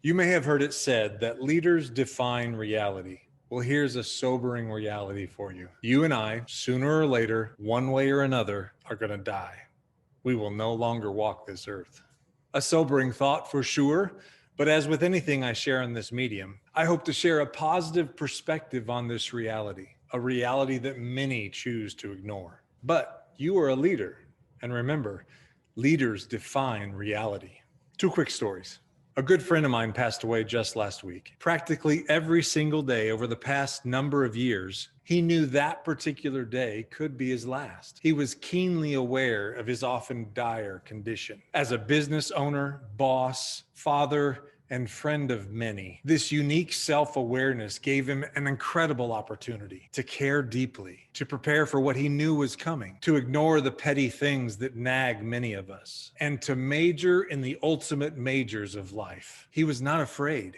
You may have heard it said that leaders define reality. Well, here's a sobering reality for you. You and I, sooner or later, one way or another, are going to die. We will no longer walk this earth. A sobering thought for sure, but as with anything I share in this medium, I hope to share a positive perspective on this reality, a reality that many choose to ignore. But you are a leader, and remember, leaders define reality. Two quick stories. A good friend of mine passed away just last week. Practically every single day over the past number of years, he knew that particular day could be his last. He was keenly aware of his often dire condition. As a business owner, boss, father, and friend of many, this unique self-awareness gave him an incredible opportunity to care deeply, to prepare for what he knew was coming, to ignore the petty things that nag many of us, and to major in the ultimate majors of life. He was not afraid.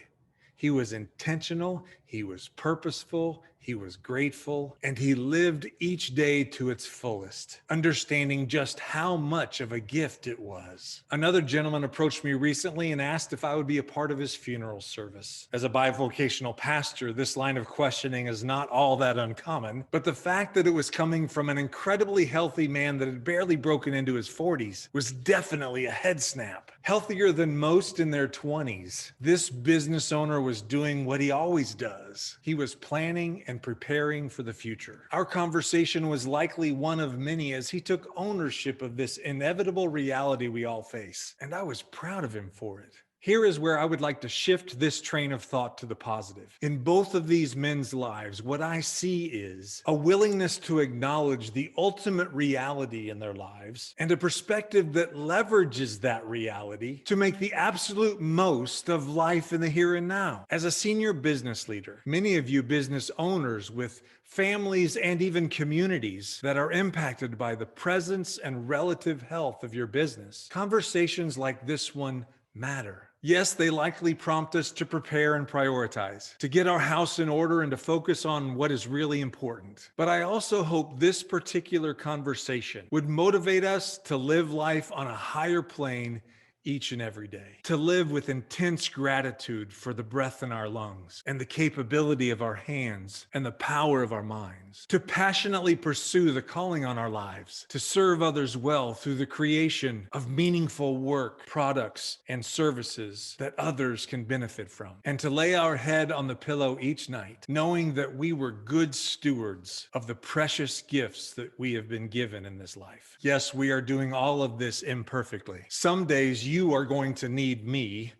He was intentional, he was purposeful, he was grateful, and he lived each day to its fullest, understanding just how much of a gift it was. Another gentleman approached me recently and asked if I would be a part of his funeral service. As a bivocational pastor, this line of questioning is not all that uncommon, but the fact that it was coming from an incredibly healthy man that had barely broken into his 40s was definitely a head snap. Healthier than most in their 20s, this business owner was doing what he always does. He was planning and preparing for the future. Our conversation was likely one of many as he took ownership of this inevitable reality we all face, and I was proud of him for it. Here is where I would like to shift this train of thought to the positive. In both of these men's lives, what I see is a willingness to acknowledge the ultimate reality in their lives and a perspective that leverages that reality to make the absolute most of life in the here and now. As a senior business leader, many of you business owners with families and even communities that are impacted by the presence and relative health of your business, conversations like this one matter. Yes, they likely prompt us to prepare and prioritize, to get our house in order and to focus on what is really important. But I also hope this particular conversation would motivate us to live life on a higher plane each and every day, to live with intense gratitude for the breath in our lungs and the capability of our hands and the power of our minds, to passionately pursue the calling on our lives, to serve others well through the creation of meaningful work, products, and services that others can benefit from, and to lay our head on the pillow each night, knowing that we were good stewards of the precious gifts that we have been given in this life. Yes, we are doing all of this imperfectly. Some days you are going to need me,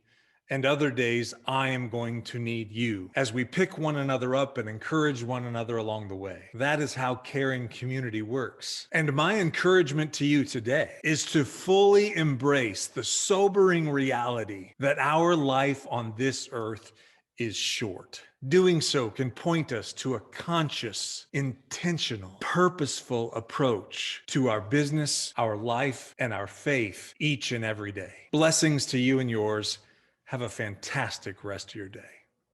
and other days I am going to need you as we pick one another up and encourage one another along the way. That is how caring community works. And my encouragement to you today is to fully embrace the sobering reality that our life on this earth is short. Doing so can point us to a conscious, intentional, purposeful approach to our business, our life, and our faith each and every day. Blessings to you and yours. Have a fantastic rest of your day.